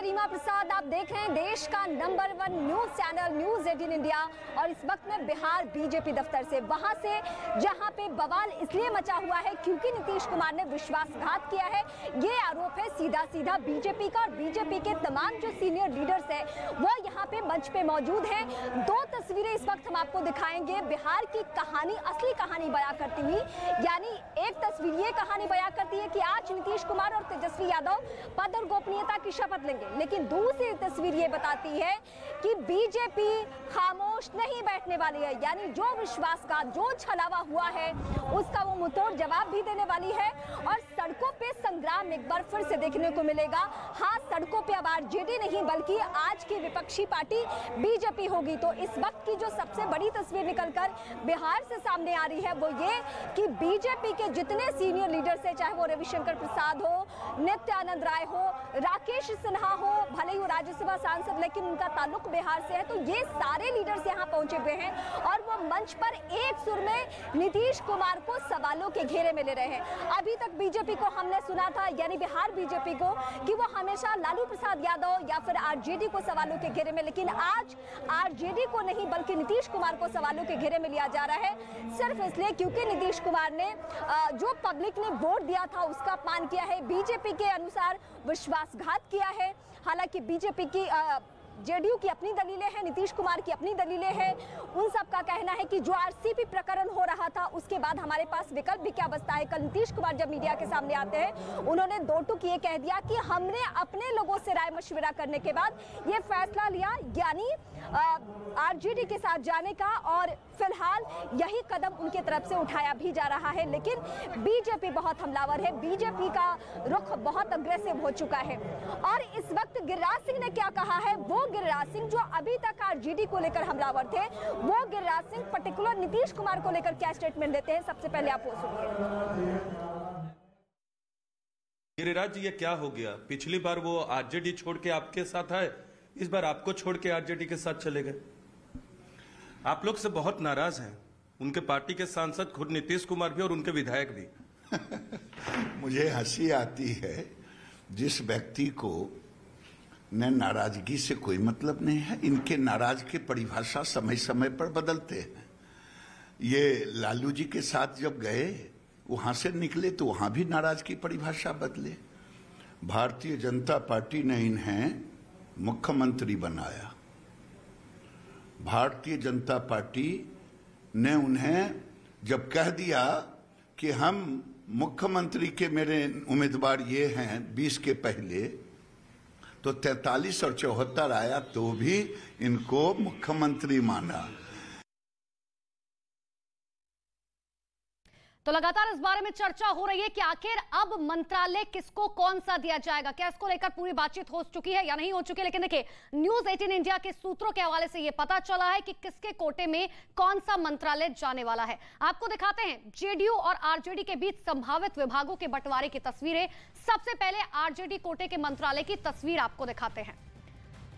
रीमा प्रसाद, आप देख रहे हैं देश का number 1 news channel news 18 India. और इस वक्त में बिहार बीजेपी दफ्तर से वहां से जहां पे बवाल इसलिए मचा हुआ है क्योंकि नीतीश कुमार ने विश्वासघात किया है। ये आरोप है सीधा सीधा बीजेपी का, और बीजेपी के तमाम जो सीनियर लीडर्स हैं वो यहाँ पे मंच पे मौजूद हैं। 2 तस्वीरें इस वक्त हम आपको दिखाएंगे बिहार की कहानी, असली कहानी बयां करती हुई। यानी एक तस्वीर ये कहानी बयां करती है कि आज नीतीश कुमार और तेजस्वी यादव पद और गोपनीयता की शपथ लेंगे, लेकिन दूसरी तस्वीर ये बताती है कि बीजेपी खामोश नहीं बैठने वाली है। यानी जो विश्वासघात, जो छलावा हुआ है उसका वो मुंहतोड़ जवाब भी देने वाली है। और सड़कों पे संग्राम एक बार फिर से देखने को मिलेगा। हाँ, सड़कों पे अब आरजेडी नहीं बल्कि आज की विपक्षी पार्टी बीजेपी होगी। तो इस वक्त की जो सबसे बड़ी तस्वीर निकलकर बिहार से सामने आ रही है वो ये कि बीजेपी के जितने सीनियर लीडर्स हैं, चाहे वो रविशंकर प्रसाद हो, नित्यानंद राय हो, राकेश सिन्हा हो, भले ही वो राज्यसभा सांसद लेकिन उनका ताल्लुक बिहार से है, तो ये सारे लीडर्स यहाँ पहुंचे हुए हैं और वो मंच पर एक सुर में नीतीश कुमार को सवालों के घेरे में ले रहे हैं। अभी तक बीजेपी को हमने सुना था, यानी बिहार बीजेपी को, कि वो हमेशा लालू प्रसाद यादव या फिर आरजेडी को सवालों के घेरे में, लेकिन आज आरजेडी को नहीं बल्कि नीतीश कुमार को सवालों के घेरे में लिया जा रहा है, सिर्फ इसलिए क्योंकि नीतीश कुमार ने जो पब्लिक ने वोट दिया था उसका अपमान किया है, बीजेपी के अनुसार विश्वासघात किया है। हालांकि बीजेपी की जेडीयू की अपनी दलीलें हैं, नीतीश कुमार की अपनी दलीलें हैं। उन सब का कहना है कि जो आरसीपी प्रकरण हो रहा था उसके बाद हमारे पास विकल्प भी क्या बचता है। कल नीतीश कुमार जब मीडिया के सामने आते हैं उन्होंने 2 टूक ये कह दिया कि हमने अपने लोगों से राय मशविरा करने के बाद ये फैसला लिया, यानी आरजेडी के साथ जाने का, और फिलहाल यही कदम उनकी तरफ से उठाया भी जा रहा है। लेकिन बीजेपी बहुत हमलावर है, बीजेपी का रुख बहुत अग्रेसिव हो चुका है। और इस वक्त गिरिराज सिंह ने क्या कहा है, वो गिरिराज सिंह जो अभी तक आरजेडी को लेकर हमलावर थे, वो गिरिराज सिंह पर्टिकुलर नीतीश कुमार को लेकर क्या स्टेटमेंट देते हैं, सबसे पहले आप वो सुनिए। गिरिराज जी, ये क्या हो गया? पिछली बार वो आरजेडी छोड़ के आपके साथ आए, इस बार आपको छोड़ के आरजेडी के साथ चले गए। आप लोग से बहुत नाराज हैं, उनके पार्टी के सांसद खुद नीतीश कुमार भी और उनके विधायक भी। मुझे हंसी आती है, जिस व्यक्ति को न नाराजगी से कोई मतलब नहीं है, इनके नाराज की परिभाषा समय समय पर बदलते हैं। ये लालू जी के साथ जब गए वहां से निकले तो वहां भी नाराज की परिभाषा बदले। भारतीय जनता पार्टी ने इन्हें मुख्यमंत्री बनाया, भारतीय जनता पार्टी ने उन्हें जब कह दिया कि हम मुख्यमंत्री के मेरे उम्मीदवार ये हैं 20 के पहले, तो 43 और 74 आया तो भी इनको मुख्यमंत्री माना। तो लगातार इस बारे में चर्चा हो रही है कि आखिर अब मंत्रालय किसको कौन सा दिया जाएगा। क्या इसको लेकर पूरी बातचीत हो चुकी है या नहीं हो चुकी है? लेकिन देखिए, न्यूज 18 इंडिया के सूत्रों के हवाले से यह पता चला है कि किसके कोटे में कौन सा मंत्रालय जाने वाला है। आपको दिखाते हैं जेडीयू और आरजेडी के बीच संभावित विभागों के बंटवारे की तस्वीरें। सबसे पहले आरजेडी कोटे के मंत्रालय की तस्वीर आपको दिखाते हैं।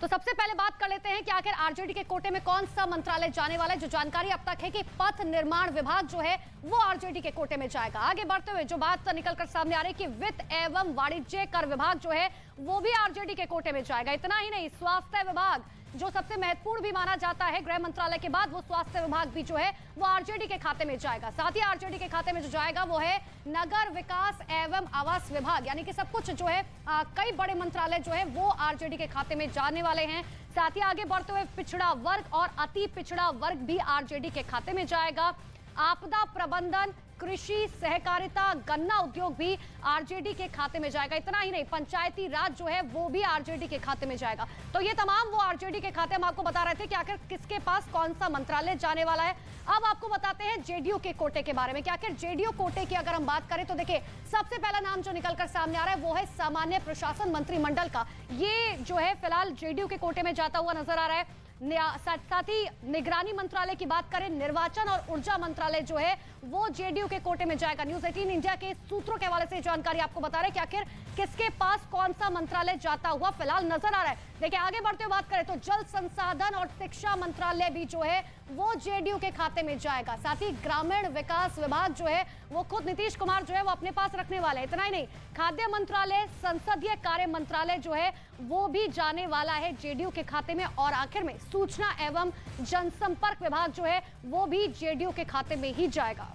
तो सबसे पहले बात कर लेते हैं कि आखिर आरजेडी के कोटे में कौन सा मंत्रालय जाने वाला है। जो जानकारी अब तक है कि पथ निर्माण विभाग जो है वो आरजेडी के कोटे में जाएगा। आगे बढ़ते हुए जो बात निकलकर सामने आ रही है कि वित्त एवं वाणिज्य कर विभाग जो है वो भी आरजेडी के कोटे में जाएगा। इतना ही नहीं, स्वास्थ्य विभाग जो सबसे महत्वपूर्ण भी माना जाता है गृह मंत्रालय के बाद, वो स्वास्थ्य विभाग भी जो है वो आरजेडी के खाते में जाएगा। साथ ही आरजेडी के खाते में जो जाएगा वो है नगर विकास एवं आवास विभाग, यानी कि सब कुछ जो है कई बड़े मंत्रालय जो है वो आरजेडी के खाते में जाने वाले हैं। साथ ही आगे बढ़ते हुए पिछड़ा वर्ग और अति पिछड़ा वर्ग भी आरजेडी के खाते में जाएगा। आपदा प्रबंधन, कृषि, सहकारिता, गन्ना उद्योग भी आरजेडी के खाते में जाएगा। इतना ही नहीं, पंचायती राज जो है वो भी आरजेडी के खाते में जाएगा। तो ये तमाम वो आरजेडी के खाते, हम आपको बता रहे थे कि आखिर किसके पास कौन सा मंत्रालय जाने वाला है। अब आपको बताते हैं जेडीयू के कोटे के बारे में कि आखिर जेडीयू कोटे की अगर हम बात करें तो देखिए, सबसे पहला नाम जो निकलकर सामने आ रहा है वो है सामान्य प्रशासन मंत्रिमंडल का। ये जो है फिलहाल जेडीयू के कोटे में जाता हुआ नजर आ रहा है। साथ ही निगरानी मंत्रालय की बात करें, निर्वाचन और ऊर्जा मंत्रालय जो है वो जेडीयू के कोटे में जाएगा। न्यूज 18 इंडिया के सूत्रों के हवाले से जानकारी आपको बता रहे हैं कि आखिर किसके पास कौन सा मंत्रालय जाता हुआ फिलहाल नजर आ रहा है। देखिए आगे बढ़ते हुए बात करें तो जल संसाधन और शिक्षा मंत्रालय भी जो है वो जेडीयू के खाते में जाएगा। साथ ही ग्रामीण विकास विभाग जो है वो खुद नीतीश कुमार जो है वो अपने पास रखने वाले हैं। इतना ही नहीं, खाद्य मंत्रालय, संसदीय कार्य मंत्रालय जो है वो भी जाने वाला है जेडीयू के खाते में। और आखिर में सूचना एवं जनसंपर्क विभाग जो है वो भी जेडीयू के खाते में ही जाएगा।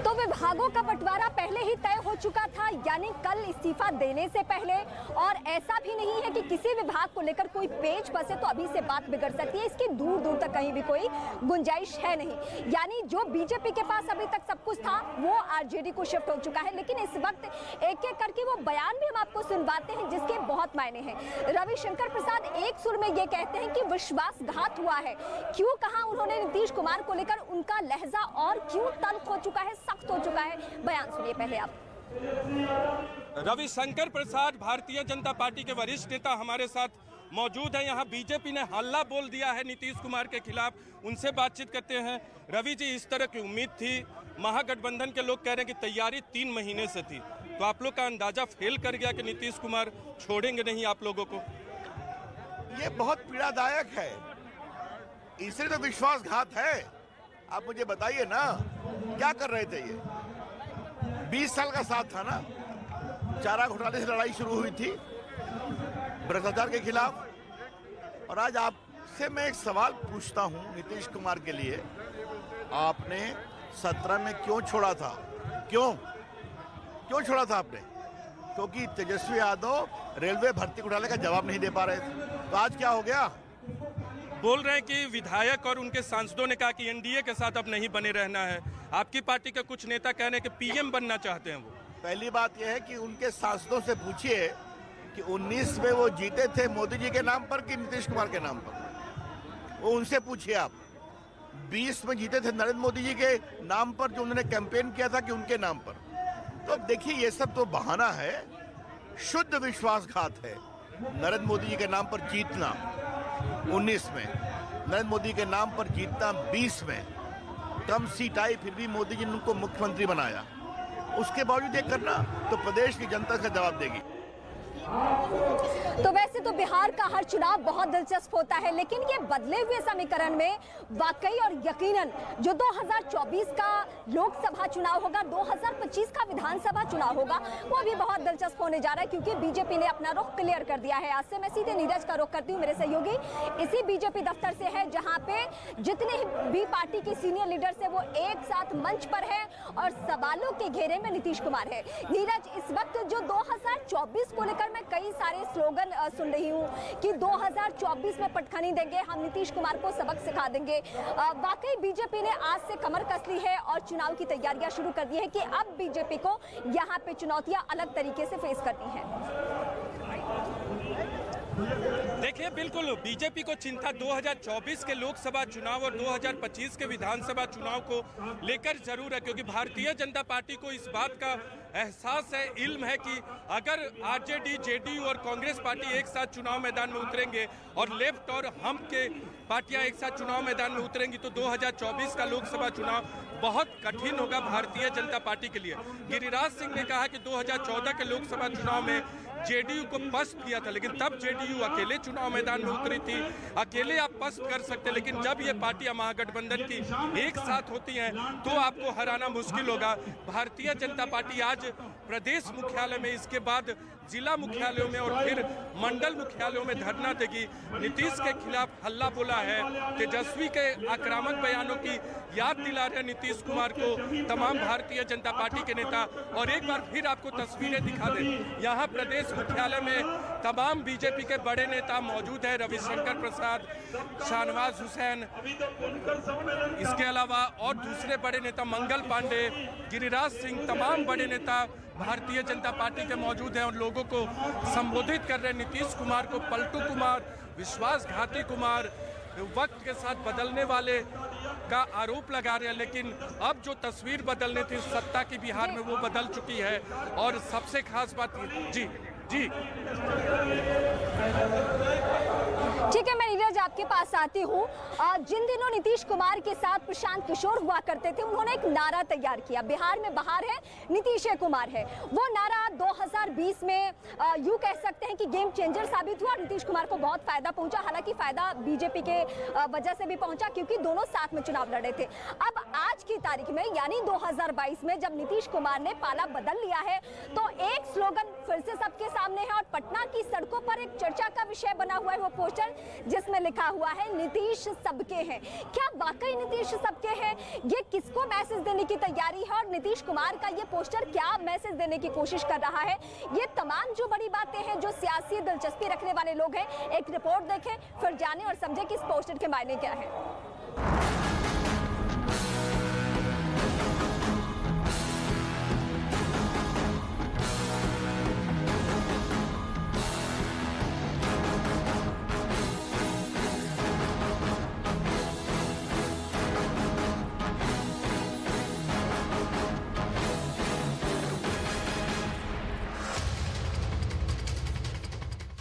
तो विभागों का बंटवारा पहले ही तय हो चुका था, यानी कल इस्तीफा देने से पहले। और ऐसा भी नहीं है कि किसी विभाग को लेकर कोई पेच फंसे तो अभी से बात बिगड़ सकती है, इसकी दूर दूर तक कहीं भी कोई गुंजाइश है नहीं। यानी जो बीजेपी के पास अभी तक सब कुछ था वो आरजेडी को शिफ्ट हो चुका है। लेकिन इस वक्त एक एक करके वो बयान भी हम आपको सुनवाते हैं जिसके बहुत मायने हैं। रविशंकर प्रसाद एक सुर में ये कहते हैं कि विश्वासघात हुआ है। क्यों कहा उन्होंने नीतीश कुमार को लेकर, उनका लहजा और क्यों तल्ख हो चुका है, सख्त हो चुका है, बयान सुनिए पहले आप। रविशंकर प्रसाद भारतीय जनता पार्टी के वरिष्ठ नेता हमारे साथ मौजूद हैं। यहाँ बीजेपी ने हल्ला बोल दिया है नीतीश कुमार के खिलाफ, उनसे बातचीत करते हैं। रवि जी, इस तरह की उम्मीद थी, महागठबंधन के लोग कह रहे हैं कि तैयारी 3 महीने से थी, तो आप लोग का अंदाजा फेल कर गया कि नीतीश कुमार छोड़ेंगे नहीं आप लोगों को? ये बहुत पीड़ादायक है, इसलिए तो विश्वासघात है। आप मुझे बताइए ना, क्या कर रहे थे ये? 20 साल का साथ था ना, चारा घोटाले से लड़ाई शुरू हुई थी भ्रष्टाचार के खिलाफ। और आज आपसे मैं एक सवाल पूछता हूं नीतीश कुमार के लिए, आपने 17 में क्यों छोड़ा था? क्यों छोड़ा था आपने? क्योंकि तेजस्वी यादव रेलवे भर्ती घोटाले का जवाब नहीं दे पा रहे थे। तो आज क्या हो गया? बोल रहे हैं कि विधायक और उनके सांसदों ने कहा कि एनडीए के साथ अब नहीं बने रहना है। आपकी पार्टी के कुछ नेता कह रहे हैं कि पीएम बनना चाहते हैं वो। पहली बात यह है कि उनके सांसदों से पूछिए कि 19 में वो जीते थे मोदी जी के नाम पर कि नीतीश कुमार के नाम पर, वो उनसे पूछिए आप। 20 में जीते थे नरेंद्र मोदी जी के नाम पर, जो उन्होंने कैंपेन किया था कि उनके नाम पर। तो देखिए ये सब तो बहाना है, शुद्ध विश्वासघात है। नरेंद्र मोदी जी के नाम पर जीतना 19 में, नरेंद्र मोदी के नाम पर जीतना 20 में, कम सीट आई फिर भी मोदी जी ने उनको मुख्यमंत्री बनाया। उसके बावजूद ये करना तो प्रदेश की जनता का जवाब देगी। तो वैसे तो बिहार का हर चुनाव बहुत दिलचस्प होता है, लेकिन ये बदले हुए समीकरण में वाकई और यकीनन जो 2024 का लोकसभा चुनाव होगा, 2025 का विधानसभा चुनाव होगा, वो भी बहुत दिलचस्प होने जा रहा है, क्योंकि बीजेपी ने अपना रुख क्लियर कर दिया है। आज से मैं सीधे नीरज का रुख करती हूँ, मेरे सहयोगी इसी बीजेपी दफ्तर से है, जहाँ पे जितने भी पार्टी के सीनियर लीडर्स है वो एक साथ मंच पर है और सवालों के घेरे में नीतीश कुमार है। नीरज, इस वक्त जो 2024 को लेकर मैं कई सारे स्लोगन सुन रही हूँ कि 2024 में पटखनी देंगे, हम नीतीश कुमार को सबक सिखा देंगे। वाकई बीजेपी ने आज से कमर कस ली है और चुनाव की तैयारियां शुरू कर दी है कि अब बीजेपी को यहाँ पे चुनौतियां अलग तरीके से फेस करनी है। देखिए, बिल्कुल बीजेपी को चिंता 2024 के लोकसभा चुनाव और 2025 के विधानसभा चुनाव को लेकर जरूर है, क्योंकि भारतीय जनता पार्टी को इस बात का एहसास है, इल्म है कि अगर आरजेडी, जेडीयू और कांग्रेस पार्टी एक साथ चुनाव मैदान में उतरेंगे और लेफ्ट और हम के पार्टियां एक साथ चुनाव मैदान में उतरेंगी तो 2024 का लोकसभा चुनाव बहुत कठिन होगा भारतीय जनता पार्टी के लिए। गिरिराज सिंह ने कहा कि 2014 के लोकसभा चुनाव में जेडीयू को पस्त किया था, लेकिन तब जेडीयू अकेले चुनाव मैदान में उतरी थी। अकेले आप पस्त कर सकते, लेकिन जब ये पार्टियां महागठबंधन की एक साथ होती हैं तो आपको हराना मुश्किल होगा। भारतीय जनता पार्टी आज प्रदेश मुख्यालय में, इसके बाद जिला मुख्यालयों में और फिर मंडल मुख्यालयों में धरना देगी। नीतीश के खिलाफ हल्ला बोला है, तेजस्वी के आक्रामक बयानों की याद दिला रहे नीतीश कुमार को तमाम भारतीय जनता पार्टी के नेता। और एक बार फिर आपको तस्वीरें दिखा दें, यहाँ प्रदेश मुख्यालय में तमाम बीजेपी के बड़े नेता मौजूद हैं, रविशंकर प्रसाद, शाहनवाज हुसैन, इसके अलावा और दूसरे बड़े नेता मंगल पांडे, गिरिराज सिंह, तमाम बड़े नेता भारतीय जनता पार्टी के मौजूद हैं और लोगों को संबोधित कर रहे हैं। नीतीश कुमार को पलटू कुमार, विश्वासघाती कुमार, वक्त के साथ बदलने वाले का आरोप लगा रहे हैं, लेकिन अब जो तस्वीर बदलनी थी सत्ता की बिहार में वो बदल चुकी है। और सबसे खास बात जी ठीक है, मैं नीरज आपके पास आती हूँ। जिन दिनों नीतीश कुमार के साथ प्रशांत किशोर हुआ करते थे, उन्होंने एक नारा तैयार किया, बिहार में बहार है, नीतीश कुमार है। वो नारा 2020 में यूं कह सकते हैं कि गेम चेंजर साबित हुआ और नीतीश कुमार को बहुत फायदा पहुंचा। हालांकि फायदा बीजेपी के वजह से भी पहुंचा, क्योंकि दोनों साथ में चुनाव लड़े थे। अब आज की तारीख में यानी 2022 में जब नीतीश कुमार ने पाला बदल लिया है, तो एक स्लोगन फिर से सबके सामने है और पटना की सड़कों पर एक चर्चा का विषय बना हुआ है वो पोस्टर, जिसमें लिखा हुआ है नीतीश सबके हैं। क्या वाकई नीतीश सबके हैं? ये किसको मैसेज देने की तैयारी है और नीतीश कुमार का ये पोस्टर क्या मैसेज देने की कोशिश कर रहा है? ये तमाम जो बड़ी बातें हैं, जो सियासी दिलचस्पी रखने वाले लोग हैं, एक रिपोर्ट देखें फिर जाने और समझे कि इस पोस्टर के मायने क्या है।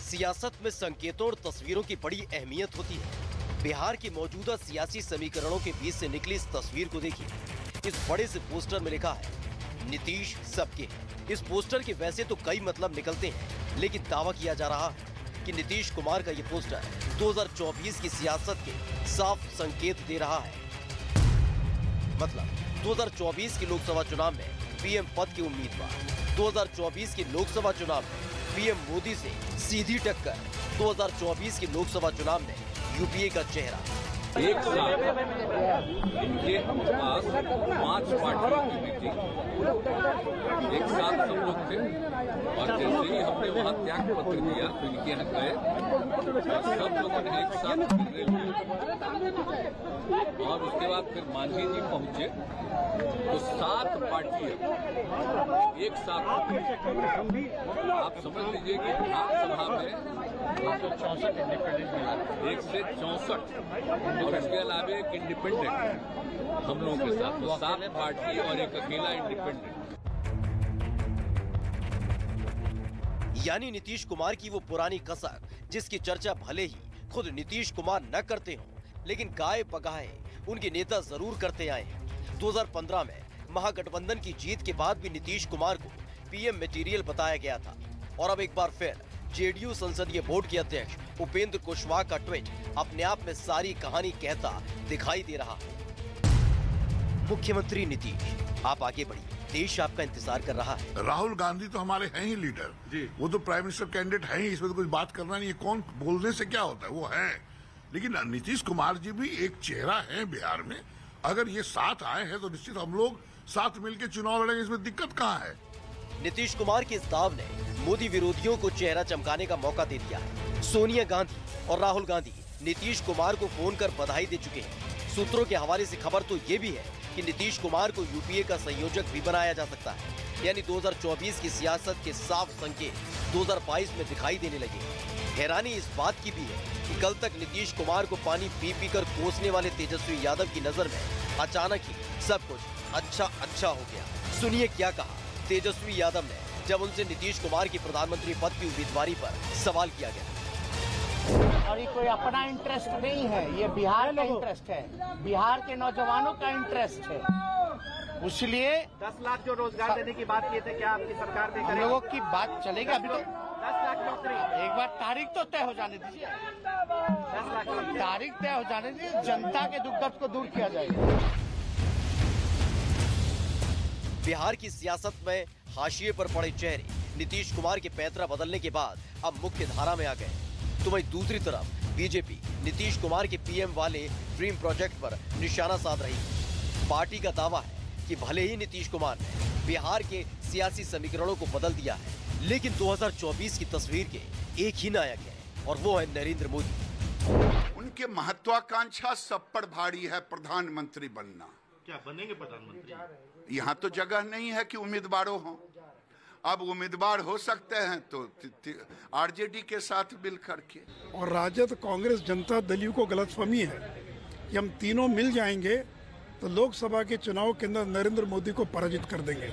सियासत में संकेतों और तस्वीरों की बड़ी अहमियत होती है। बिहार की मौजूदा सियासी समीकरणों के बीच से निकली इस तस्वीर को देखिए। इस बड़े से पोस्टर में लिखा है नीतीश सबके हैं। इस पोस्टर के वैसे तो कई मतलब निकलते हैं, लेकिन दावा किया जा रहा है कि नीतीश कुमार का ये पोस्टर 2024 की सियासत के साफ संकेत दे रहा है। मतलब 2024 के लोकसभा चुनाव में पीएम पद के उम्मीदवार, 2024 के लोकसभा चुनाव में पीएम मोदी से सीधी टक्कर, 2024 के लोकसभा चुनाव में यूपीए का चेहरा। एक साथ इनके पास 5 पार्टियों की मीटिंग एक साथ सब लोग थे और जैसे ही हमने वहां त्याग पत्र दिया तो इनके यहाँ गए और सब लोगों ने एक साथ और उसके बाद फिर मांझी जी पहुंचे तो 7 पार्टियां एक साथ। आप समझ लीजिए कि विधानसभा में 164 इंडिपेंडेंट, 164 और इसके अलावा एक इंडिपेंडेंट हम लोगों के साथ, तो 7 पार्टी और एक अकेला इंडिपेंडेंट। यानी नीतीश कुमार की वो पुरानी कसर जिसकी चर्चा भले ही खुद नीतीश कुमार न करते हों, लेकिन गाए पगाए उनके नेता जरूर करते आए हैं। 2015 में महागठबंधन की जीत के बाद भी नीतीश कुमार को पीएम मटेरियल बताया गया था और अब एक बार फिर जेडीयू संसदीय बोर्ड के अध्यक्ष उपेंद्र कुशवाहा का ट्वीट अपने आप में सारी कहानी कहता दिखाई दे रहा है। मुख्यमंत्री नीतीश, आप आगे बढ़िए, देश आपका इंतजार कर रहा है। राहुल गांधी तो हमारे हैं ही लीडर जी, वो तो प्राइम मिनिस्टर कैंडिडेट है ही, इसमें तो कुछ बात करना नहीं है। कौन बोलने से क्या होता है, वो है। लेकिन नीतीश कुमार जी भी एक चेहरा है बिहार में। अगर ये साथ आए हैं तो निश्चित हम लोग साथ मिलकर चुनाव लड़ेंगे, इसमें दिक्कत कहाँ है। नीतीश कुमार के इस दाव ने मोदी विरोधियों को चेहरा चमकाने का मौका दे दिया है। सोनिया गांधी और राहुल गांधी नीतीश कुमार को फोन कर बधाई दे चुके हैं। सूत्रों के हवाले से खबर तो ये भी है कि नीतीश कुमार को यूपीए का संयोजक भी बनाया जा सकता है। यानी 2024 की सियासत के साफ संकेत 2022 में दिखाई देने लगे। हैरानी इस बात की भी है कि कल तक नीतीश कुमार को पानी पी पी कर कोसने वाले तेजस्वी यादव की नजर में अचानक ही सब कुछ अच्छा हो गया। सुनिए क्या कहा तेजस्वी यादव ने जब उनसे नीतीश कुमार की प्रधानमंत्री पद की उम्मीदवारी पर सवाल किया गया। और ये कोई अपना इंटरेस्ट नहीं है, ये बिहार का इंटरेस्ट है, बिहार के नौजवानों का इंटरेस्ट है। इसलिए 10 लाख जो रोजगार देने की बात किए थे, क्या आपकी सरकार में हम लोगों की बात चलेगी? अभी तो 10 लाख नौकरी, एक बार तारीख तो तय हो जाने दीजिए। 10 लाख तारीख तय हो जाने दीजिए, जनता के दुख दर्द को दूर किया जाएगा। बिहार की सियासत में हाशिए पर पड़े चेहरे नीतीश कुमार के पैंतरा बदलने के बाद अब मुख्य धारा में आ गए। तो वहीं दूसरी तरफ बीजेपी नीतीश कुमार के पीएम वाले ड्रीम प्रोजेक्ट पर निशाना साध रही है। पार्टी का दावा है कि भले ही नीतीश कुमार ने बिहार के सियासी समीकरणों को बदल दिया है, लेकिन 2024 की तस्वीर के एक ही नायक है और वो है नरेंद्र मोदी। उनके महत्वाकांक्षा सब पर भारी है, प्रधानमंत्री बनना। क्या बनेंगे प्रधानमंत्री? यहाँ तो जगह नहीं है कि उम्मीदवारों हों। अब उम्मीदवार हो सकते हैं तो आरजेडी के साथ मिल करके। और राजद, कांग्रेस, जनता दल को गलतफहमी है कि हम तीनों मिल जाएंगे तो लोकसभा के चुनाव के अंदर नरेंद्र मोदी को पराजित कर देंगे।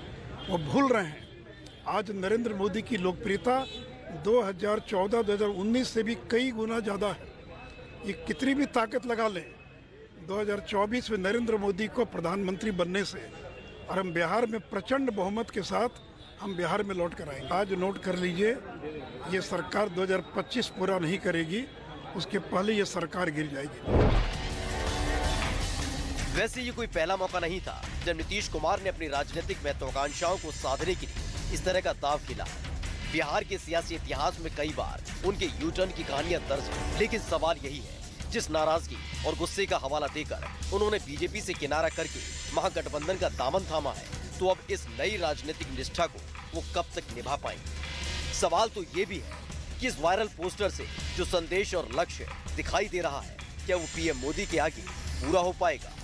वो भूल रहे हैं आज नरेंद्र मोदी की लोकप्रियता 2014-2019 से भी कई गुना ज़्यादा है। ये कितनी भी ताकत लगा लें, 2024 में नरेंद्र मोदी को प्रधानमंत्री बनने से और हम बिहार में प्रचंड बहुमत के साथ हम बिहार में लौट कर आएंगे। आज नोट कर लीजिए, ये सरकार 2025 पूरा नहीं करेगी, उसके पहले ये सरकार गिर जाएगी। वैसे ये कोई पहला मौका नहीं था जब नीतीश कुमार ने अपनी राजनीतिक महत्वाकांक्षाओं को साधने के लिए इस तरह का दाव खेला। बिहार के सियासी इतिहास में कई बार उनके यू टर्न की कहानियां दर्ज हैं, लेकिन सवाल यही है, जिस नाराजगी और गुस्से का हवाला देकर उन्होंने बीजेपी से किनारा करके महागठबंधन का दामन थामा है, तो अब इस नई राजनीतिक निष्ठा को वो कब तक निभा पाएंगे। सवाल तो ये भी है कि इस वायरल पोस्टर से जो संदेश और लक्ष्य दिखाई दे रहा है, क्या वो पीएम मोदी के आगे पूरा हो पाएगा।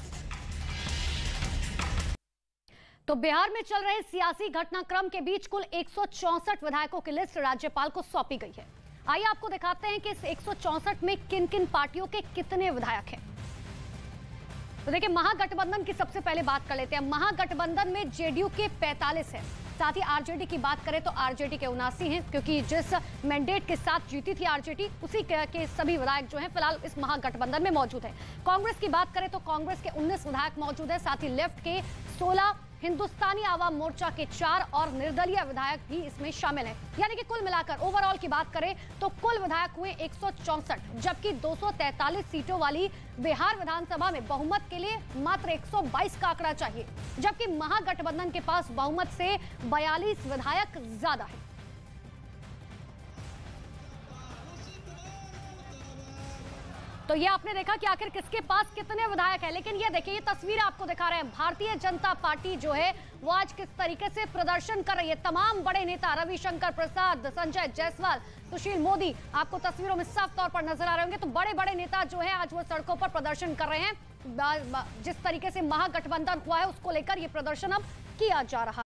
तो बिहार में चल रहे सियासी घटनाक्रम के बीच कुल 164 विधायकों की लिस्ट राज्यपाल को सौंपी गई है। आइए आपको दिखाते हैं कि इस 164 में किन किन पार्टियों के कितने विधायक हैं। तो देखिए, महागठबंधन की सबसे पहले बात कर लेते हैं। महागठबंधन में जेडीयू के 45 हैं, साथ ही आरजेडी की बात करें तो आरजेडी के 79 हैं, क्योंकि जिस मैंडेट के साथ जीती थी आरजेडी उसी के सभी विधायक जो हैं फिलहाल इस महागठबंधन में मौजूद हैं। कांग्रेस की बात करें तो कांग्रेस के 19 विधायक मौजूद हैं, साथ ही लेफ्ट के 16, हिंदुस्तानी आवाम मोर्चा के 4 और निर्दलीय विधायक भी इसमें शामिल हैं। यानी कि कुल मिलाकर ओवरऑल की बात करें तो कुल विधायक हुए 164, जबकि 243 सीटों वाली बिहार विधानसभा में बहुमत के लिए मात्र 122 का आंकड़ा चाहिए, जबकि महागठबंधन के पास बहुमत से 42 विधायक ज्यादा है। तो ये आपने देखा कि आखिर किसके पास कितने विधायक हैं, लेकिन ये देखिए, ये तस्वीर आपको दिखा रहे हैं। भारतीय जनता पार्टी जो है वो आज किस तरीके से प्रदर्शन कर रही है। तमाम बड़े नेता रविशंकर प्रसाद, संजय जायसवाल, सुशील मोदी आपको तस्वीरों में साफ तौर पर नजर आ रहे होंगे। तो बड़े बड़े नेता जो है आज वो सड़कों पर प्रदर्शन कर रहे हैं। जिस तरीके से महागठबंधन हुआ है उसको लेकर ये प्रदर्शन अब किया जा रहा है।